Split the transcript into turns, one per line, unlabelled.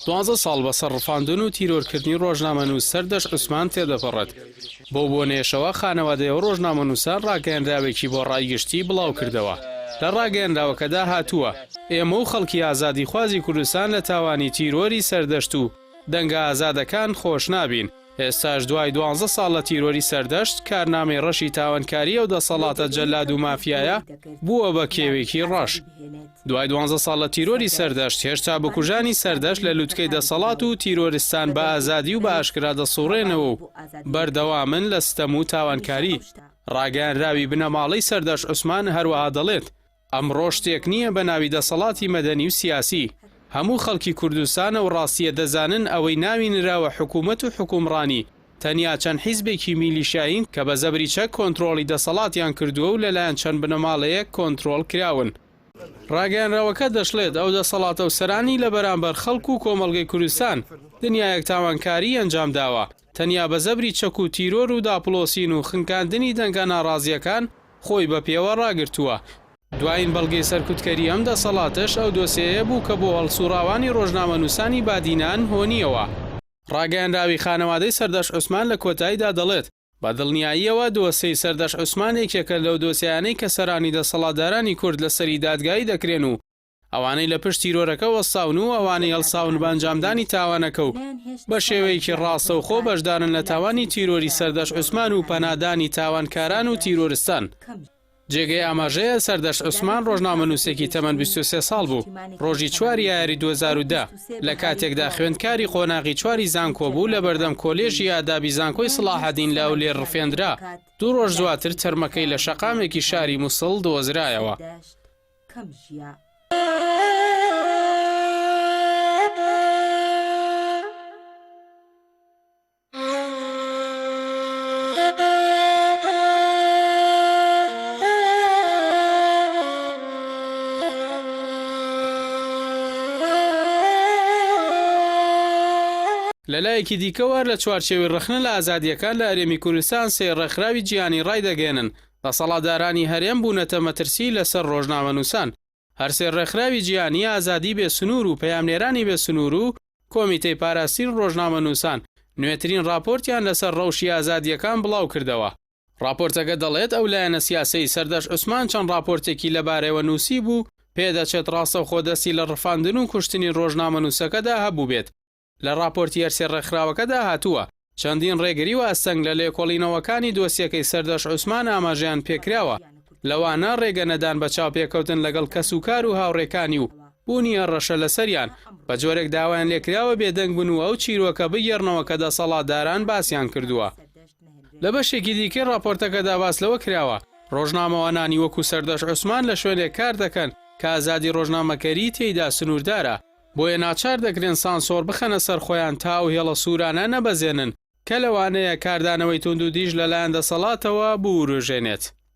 دوانزە ساڵ بەسەر ڕفاندن و تیرۆرکردنی ڕۆژنامەنووس سەردەش عوسمان تێدەپەڕێت. بۆ بۆنێشەوە خانەوادەیە و ڕۆژنامەنووسان ڕاگەیەنراوێکی بۆ ڕایگشتی بڵاو کردەوە. لە ڕاگەیەنراوەکەدا هاتووە ئێمە و خەڵکی ئازادی خوازی کوردستان لە تاوانی تیرۆری سەردەشت و دەنگە ئازادەکان خۆش نابین. ئێستاش دوای 12 ساڵ لە تیرۆری سەردەشت کارنامەی ڕەشی تاوانکاریە و دەسەڵاتە جەلاد و مافیایە بووە بە کێوێکی ڕەش. دوای 12 ساڵ لە تیرۆری سەردەشت هێشتا بکوژانی سەردەشت لە لووتکەی دەسەڵات و تیرۆریستان بە ئازادی و بە ئاشکرا دەسوڕێنەوە و بەردەوامن لە ستەم و تاوانکاری. ڕاگەیەنراوی بنەماڵەی سەردەشت عوسمان هەروەها دەڵێت ئەمڕۆ شتێک نییە بە ناوی دەسەڵاتی مەدەنی و سیاسی. هەموو خەڵکی کوردستانە و ڕاستیە دەزانن ئەوەی ناوی نراوە حکوومەت و حکومڕانی تەنیا چەند حیزبێکی میلیشایین کە بە زەبریچە کۆنتڕۆڵی دەسەڵاتیان کردووە و لەلایەن چەند بنەماڵەیەک کۆنتڕۆڵ کراون. ڕاگەیەنراوەکە دەشڵێت ئەو دەسەڵاتە و سەرانی لە بەرامبەر خەڵک و کۆمەڵگەی کوردستان دنیایەک تاوانکاری ئەنجام داوە تەنیا بە زەبری چەک و تیرۆر و داپڵۆسین و خنکاندنی دەنگە ناڕازیەکان خۆی بە پێوە ڕاگرتووە. دوایین بەڵگەی سەرکوتکەری ئەم دەسەڵاتش ئەو دۆسەیە بوو کە بۆ هەڵسوڕاوانی ڕۆژنامەنووسانی بادینان هۆنیەوە. ڕاگەیەنراوی خانەوادەی سەردەشت عوسمان لە کۆتاییدا دەڵێت بە دڵنیاییەوە دۆسەی سەردەشت عوسمان یەکێکە لەو دۆسیانەی کە سەرانی دەسەڵاتدارانی کورد لە سەری دادگایی دەکرێن و ئەوانەی لە پشت تیرۆرەکە وەستاون و ئەوانەی هەڵساون بە ئەنجامدانی تاوانەکە و بە شێوەیەکی ڕاستە و خۆ بەشدارن لە تاوانی تیرۆری سەردەشت عوسمان و پەنادانی تاوانکاران و تیرۆریستان. جێگەی ئاماژەیە سەردەشت عوسمان ڕۆژنامەنووسێکی تەمەن 23 ساڵ بوو. ڕۆژی 4 یاری 2010 لە کاتێکدا خوێندکاری قۆناغی 4 زانکۆ بوو لە بەردەم کۆلێژی ئادابی زانکۆی سڵاحەدین لە ئەولێر ڕفێندرا. 2 ڕۆژ دواتر تەرمەکەی لە شەقامێکی شاری مووسڵ دۆزرایەوە. لەلایەکی دیکەوە لە چوارچێوەی ڕخنە لە ئازادیەکان لە هەرێمی کوردستان سێ ڕێکخراوی جیهانی ڕایدەگەێنن. دەسەڵاتدارانی هەرێم بوونەتە مەترسی لەسەر ڕۆژنامەنووسان. هەر سێ ڕێکخراوی جیهانی ئازادی بێسنوور و پەیامنێرانی بێسنوور و کۆمیتەی پاراستنی ڕۆژنامەنووسان نوێترین راپۆرتیان لەسەر ڕەوشی ئازادیەکان بڵاو کردەوە. راپۆرتەکە دەڵێت ئەو لایەنە سیاسەی سەردەشت عوسمان چەند راپۆرتێکی لەبارەوە نووسی بوو پێدەچێت ڕاستە خۆدەستی لە ڕفاندن و کوشتنی ڕۆژنامەنووسەکەدا هەبوو بێت. لە راپۆرتی هەرسێ ڕێکخراوەکەدا هاتووە چەندین ڕێگری و ئەستەنگ لە لێکۆڵینەوەکانی دۆسیەکەی سەردەشت عوسمان ئاماژیان پێکراوە. لەوانە ڕێگە نەدان بە چاوپێکەوتن لەگەڵ کەسوکار و هاوڕێکانی و بوونیە ڕەشە لەسەریان بە جۆرێک داوایان لێکراوە بێدەنگ بن و ئەو چیرۆکە بگێڕنەوە کە دەسەڵاتداران باسییان کردووە. لە بەشێکی دیکەی راپۆرتەکەدا باس لەوە کراوە ڕۆژنامەوانانی وەکو سەردەشت عوسمان لە شوێنێک کار دەکەن کە ئازادی ڕۆژنامەکەری تێیدا سنووردارە. بۆیە ناچار دەکرێن سانسۆر بخەنە سەر خۆیان تا و هێڵە سوورانە نەبەزێنن کە لەوانەیە کاردانەوەی توند و دیژ لەلایەن دەسەڵاتەوە بوروژێنێت.